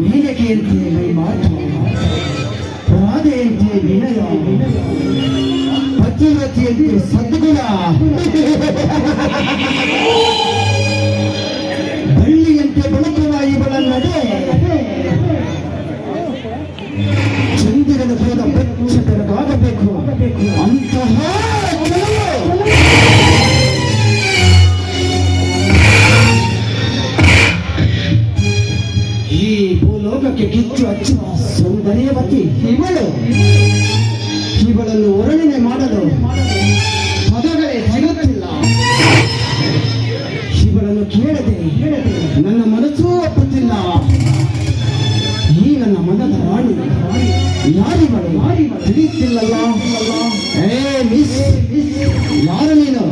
ಮೇನಕೆಯಂತೆ ಮಾತು ರಾಧೆಯಂತೆ ವಿನಯ ಪತಿವತಿಯಂತೆ ಸದ್ಗುಣ ಬಳ್ಳಿಯಂತೆ ಬೆಳಕುವ ಇವಳ ನಡೆ ಚಂದಿರನ ಹೋದ ಬೆಚ್ಚತನವಾಗಬೇಕು ಅಂತಹ ಈ ಭೂಲೋಕಕ್ಕೆ ಕಿಚ್ಚು ಹಚ್ಚುವ ಸೌಂದರ್ಯವತಿ ಇವಳನ್ನು ವರ್ಣನೆ ಮಾಡಲು ಪದಗಳೇ ಸಿಗುತ್ತಿಲ್ಲ. ಇವಳನ್ನು ಕೇಳದೆ ನನ್ನ ಮನಸ್ಸೂ ಒಪ್ಪುತ್ತಿಲ್ಲ. ಈ ನನ್ನ ಮನದ ರಾಣಿ ಯಾರಿವಳು ತಿಳಿಯುತ್ತಿಲ್ಲಲ್ಲ. ಏ ಮಿಸ್, ಯಾರು ನೀನು?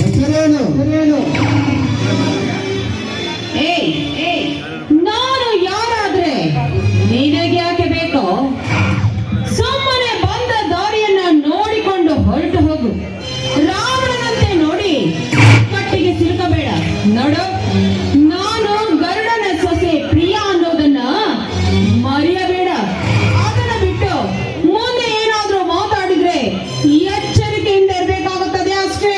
ಹೆಸರೇನು? ನಾನು ಯಾರಾದ್ರೆ ನಿನಗೆ ಯಾಕೆ ಬೇಕೋ? ಸುಮ್ಮನೆ ಬಂದ ದಾರಿಯನ್ನ ನೋಡಿಕೊಂಡು ಹೊರಟು ಹೋಗು. ರಾವಣನಂತೆ ನೋಡಿ ಕಟ್ಟಿಗೆ ಸಿಲುಕಬೇಡ. ನೋಡು, ನಾನು ಗರುಡನ ಸೊಸೆ ಪ್ರಿಯಾ ಅನ್ನೋದನ್ನ ಮರೆಯಬೇಡ. ಅದನ್ನ ಬಿಟ್ಟು ಮುಂದೆ ಏನಾದ್ರೂ ಮಾತಾಡಿದ್ರೆ ಎಚ್ಚರಿಕೆಯಿಂದ ಇರಬೇಕಾಗುತ್ತದೆ ಅಷ್ಟೇ.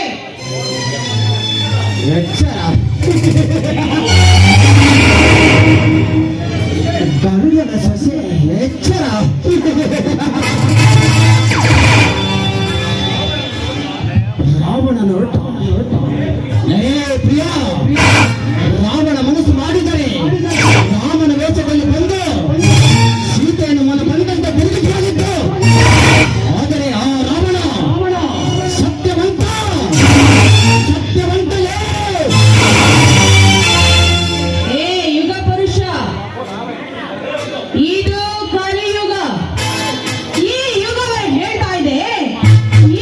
ಗರುಡನ ಸೊಸೆ ಎಚ್ಚರ. ರಾವಣನ ಹೊರಟ ಪ್ರಿಯಾ, ರಾವಣ ಮನಸ್ಸು ಮಾಡಿದರೆ ರಾಮನ ವೇಷದಲ್ಲಿ ಬಂದು ಸೀತೆಯನ್ನು ಮನ ಬಂದಂತೆ ಬೆಳೆಸಿಕೊಂಡಿದ್ದು. ಆದರೆ ಆ ರಾವಣ ಸತ್ಯವಂತಲೇ. ಯುಗ ಪುರುಷ, ಇದು ಕಲಿಯುಗ. ಈ ಯುಗವೇ ಹೇಳ್ತಾ ಇದೆ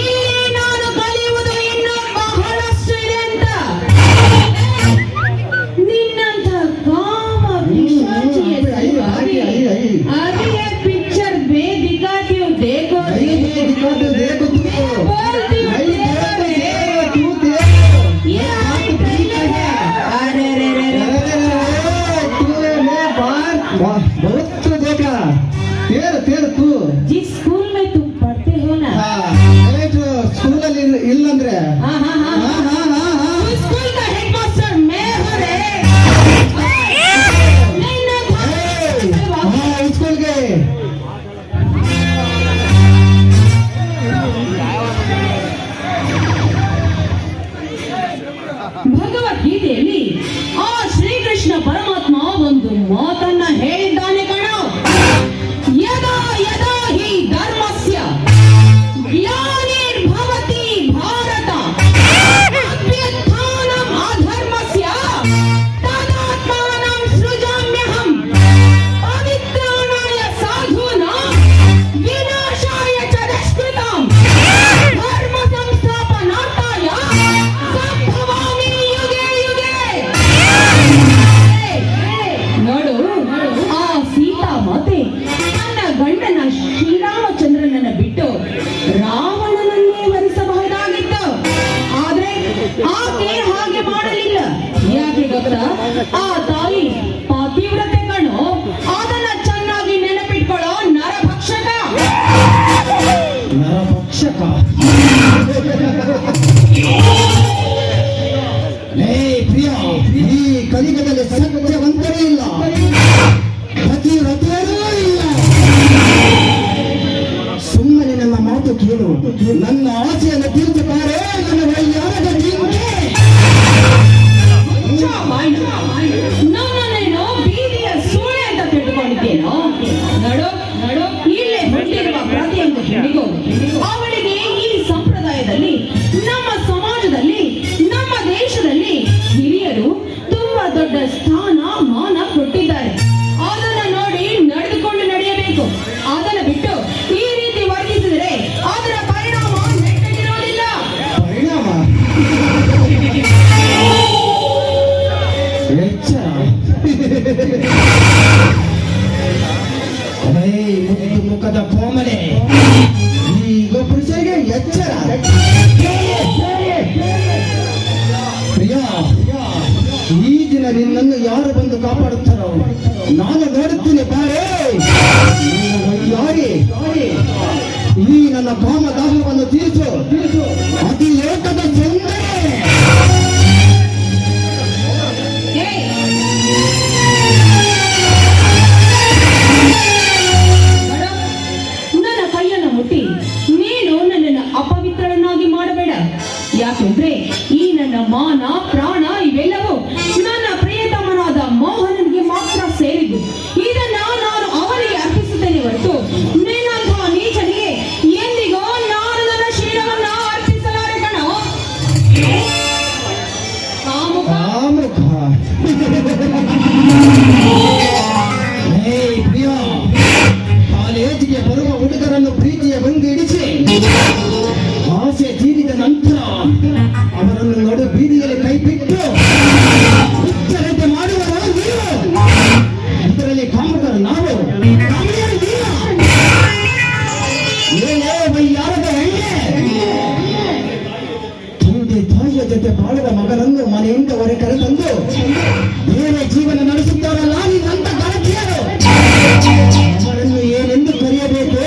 ಇಲ್ಲಿ ನಾನು ಕಲಿಯುವುದು ಇನ್ನೂ ಬಹಳಷ್ಟು ಇದೆ ಅಂತ. ನಿನ್ನಂತ ಕಾಮ ಪಿಶಾಚಿಯ ಸಲುವಾಗಿ ಅದೇ ಪಿಕ್ಚರ್ ಬೇ ದಿಖಾತಿ ಹೂಂ देखो बोलती हूँ ये आई ट्रेलर है. अरे रे रे रे बहुत तो देखा. तेर तू जिस स्कूल में तुम पढ़ते हो ना, ಸ್ಕೂಲಲ್ಲಿ ಇಲ್ಲಂದ್ರೆ उस स्कूल का हेडमास्टर मैं हूँ रे. नहीं ना ಸ್ಕೂಲ್ಗೆ ಭಗವದ್ಗೀತೆಯಲ್ಲಿ ಆ ಶ್ರೀಕೃಷ್ಣ ಪರಮಾತ್ಮ ಒಂದು ಮಾತನ್ನ ಹೇಳಿದ್ದಾನೆ ಕಣೋ. ಯದಾ ಯದಾ ಹಿ ಧರ್ಮಸ್ಯ ಗ್ಲಾನಿರ್ಭವತಿ ಭಾರತ ಅಭ್ಯುತ್ಥಾನಂ ಅಧರ್ಮಸ್ಯ ತದಾತ್ಮಾನಂ ಸೃಜಾಮ್ಯಹಂ ಪವಿತ್ರಾಣಾಯ ಸಾಧೂನಾಂ ವಿನಾಶಾಯ ಚ ದುಷ್ಕೃತಾಂ ಧರ್ಮ ಸಂಸ್ಥಾಪನಾರ್ಥಾಯ ಸಂಭವಾಮಿ ಯುಗೆ ಯುಗೆ. ನೋಡು, ಆ ಸೀತಾ ಮಾತೆ ತನ್ನ ಗಂಡನ ಶ್ರೀರಾಮಚಂದ್ರನನ್ನ ಬಿಟ್ಟು ರಾವಣನನ್ನೇ ವರಿಸಬಹುದಾಗಿತ್ತು. ಆದ್ರೆ ಆಕೆ ಹಾಗೆ ಮಾಡಲಿಲ್ಲ. ಯಾಕೆ ಗೊತ್ತಾ? ಆ ತಾಯಿ ಪಾತಿವ್ರತೆ ಕಣೋ. ಅದನ್ನ ಚೆನ್ನಾಗಿ ನೆನಪಿಟ್ಕೊಳ್ಳೋ ನರಭಕ್ಷಕ. ಪ್ರಿಯಾ, ಈ ಕಲಿಯುಗದಲ್ಲಿ ಸತ್ಯವಂತರೇ ಇಲ್ಲ, ಪತಿವ್ರತೆಯರೂ ಇಲ್ಲ. ಸುಮ್ಮನೆ ನನ್ನ ಮಾತು ಕೇಳು, ನನ್ನ ಆಸೆಯನ್ನು ತೀರಿಸುತ್ತಾರೆ ನನ್ನ ವೈಯಾರದ ಜಿಂಕೆ. ನನ್ನನ್ನೇನೋ ಬೀದಿಯ ಸೂಳೆ ಅಂತ ತಿಳ್ಕೊಂಡಿದ್ದೇನೋ. ನಡು ನಡು ಇಲ್ಲೇ ಹುಟ್ಟಿರುವ ಪ್ರತಿಯೊಂದು ಹೆಣ್ಣಿಗೂ ಅವಳಿಗೆ ಈ ಸಂಪ್ರದಾಯದಲ್ಲಿ, ನಮ್ಮ ಸಮಾಜದಲ್ಲಿ, ನಮ್ಮ ದೇಶದಲ್ಲಿ ಹಿರಿಯರು ತುಂಬಾ ದೊಡ್ಡ ಸ್ಥಾನ ಮಾನ ಕೊಟ್ಟಿದ್ದಾರೆ. ಅದನ್ನ ನೋಡಿ ನಡೆದುಕೊಂಡು ನಡೆಯಬೇಕು. ಅದನ್ನ ಬಿಟ್ಟು ಈ ರೀತಿ ವರ್ತಿಸಿದರೆ ಅದರ ಪರಿಣಾಮ ನೆಟ್ಟಗಿರೋದಿಲ್ಲ. ಪರಿಣಾಮ ಎಚ್ಚರ. ಮುದ್ದು ಮುಖದ ಕೋಮಲೆ, ಈಗ ಪುರುಷರಿಗೆ ಎಚ್ಚರ. ಪ್ರಿಯಾ, ಈ ದಿನ ದಿನ ನಿನ್ನನ್ನು ಯಾರು ಬಂದು ಕಾಪಾಡುತ್ತಾರೋ ನಾನು ನೋಡುತ್ತೀನಿ ಬಾರೇ ಯಾರಿ ಈ ನನ್ನ ಕಾಮದಾಹವನ್ನು ತೀರಿಸು ಅತಿ ಏಕದ ಸುಂದರ ಏಯ್! ನೋಡು, ನನ್ನ ಕೈಯನ್ನು ಮುಟ್ಟಿ ನೀನು ನನ್ನನ್ನು ಅಪವಿತ್ರಳನ್ನಾಗಿ ಮಾಡಬೇಡ. ಯಾಕೆಂದ್ರೆ ಈ ನನ್ನ ಮಾನ ಪ್ರಾಣ ಇವೆಲ್ಲವೂ ನನ್ನ ಪ್ರಿಯತಮನಾದ ಮೋಹನನಿಗೆ ಮಾತ್ರ ಸೇರಿದ್ದು. ಇದನ್ನ ನಾನು ಅವನಿಗೆ ಅರ್ಪಿಸುತ್ತೇನೆ ಹೊರತು ನಿನ್ನಂತಹ ನೀಚನಿಗೆ ಎಂದಿಗೂ ನಾನು ನನ್ನ ಶೀಲವನ್ನ ಅರ್ಪಿಸಲಾರೆ ಕಣೋ. ಕಾಮುಕ ಕಾಮುಕ ಹೇ ಪ್ರಿಯ, ಕಾಲೇಜಿಗೆ ಬರುವ ಹುಡುಗರನ್ನು ಪ್ರೀತಿಯ ಬಂದು ಇಡಿಸಿ ಆಸೆ ತೀರಿದ ನಂತರ ಅವರನ್ನು ನಡು ಬೀದಿಯಲ್ಲಿ ಕೈಬಿಟ್ಟು ಹುಚ್ಚರತೆ ಮಾಡುವರು ನೀವು. ಇದರಲ್ಲಿ ಕಾಮುಕರು ನಾವು, ಕಾಮಿಯರು ನೀವು. ಏನೇ ವೈಯಾರದ ಹೆಣ್ಣೆ, ತಂದೆ ತಾಯಿಯ ಜೊತೆ ಬಾಳುವ ಮಗನನ್ನು ಮನೆಯಿಂದ ಹೊರ ಕರೆತಂದು ಬೇರೆ ಜೀವನ ನಡೆಸುತ್ತಾರಲ್ಲ ನಿನ್ನಂತ ಗಾಳತಿಯರು, ಅವರನ್ನು ಏನೆಂದು ಕರೆಯಬೇಕು?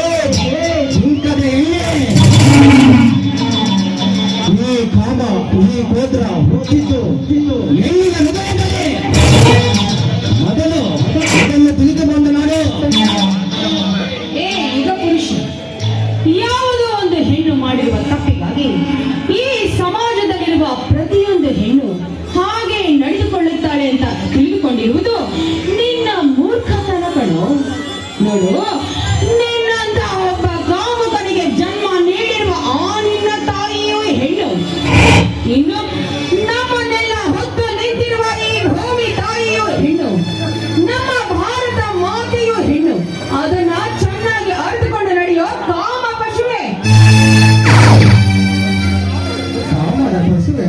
ಚಿಂಕದ ಎಣ್ಣೆ. ಈ ಕಾಮ, ಈ ಗೋತ್ರ ಹುಟ್ಟಿದ್ದು ಹೆಣ್ಣಿನ ಹೃದಯದಲ್ಲಿ. ಮೊದಲು ಇದನ್ನು ತಿಳಿದುಕೊಂಡು ನಾನು ಏ ಯುಗ ಪುರುಷ, ಯಾವುದೋ ಒಂದು ಹೆಣ್ಣು ಮಾಡಿರುವ ತಪ್ಪಿಗಾಗಿ ಈ ಸಮಾಜದಲ್ಲಿರುವ ಪ್ರತಿಯೊಂದು ಹೆಣ್ಣು ಹಾಗೆ ನಡೆದುಕೊಳ್ಳುತ್ತಾಳೆ ಅಂತ ತಿಳಿದುಕೊಂಡಿರುವುದು ನಿನ್ನ ಮೂರ್ಖತನ ಕಣೋ. ನೋಡು, ನಿನ್ನಂತ ಒಬ್ಬ ಕಾಮುಕನಿಗೆ ಜನ್ಮ ನೀಡಿರುವ ಆ ನಿನ್ನ ತಾಯಿಯೂ ಹೆಣ್ಣು. ಇನ್ನು ನಮ್ಮನ್ನೆಲ್ಲ ಹೊತ್ತು ನಿಂತಿರುವ ಈ ಭೂಮಿ ತಾಯಿಯೂ ಹೆಣ್ಣು. ನಮ್ಮ ಭಾರತ ಮಾತೆಯೂ ಹೆಣ್ಣು. ಅದನ್ನ ಚೆನ್ನಾಗಿ ಅರಿತುಕೊಂಡು ನಡೆಯೋ ಕಾಮ ಪಶುವೆ. ಕಾಮದ ಪಶುವೆ.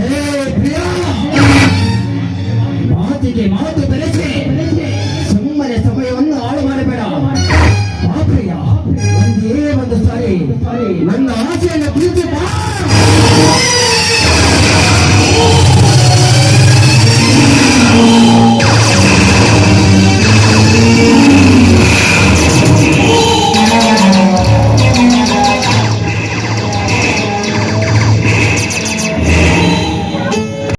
ಹೇ ಪ್ರಿಯ, ಮಾತಿಗೆ ಮಾತು ಬೆಳೆಸಿ ಸುಮ್ಮನೆ ಸಮಯವನ್ನು ಹಾಳು ಮಾಡಬೇಡ. ಆ ಪ್ರಿಯ, ಒಂದೇ ಒಂದು ಸಾರಿ ನನ್ನ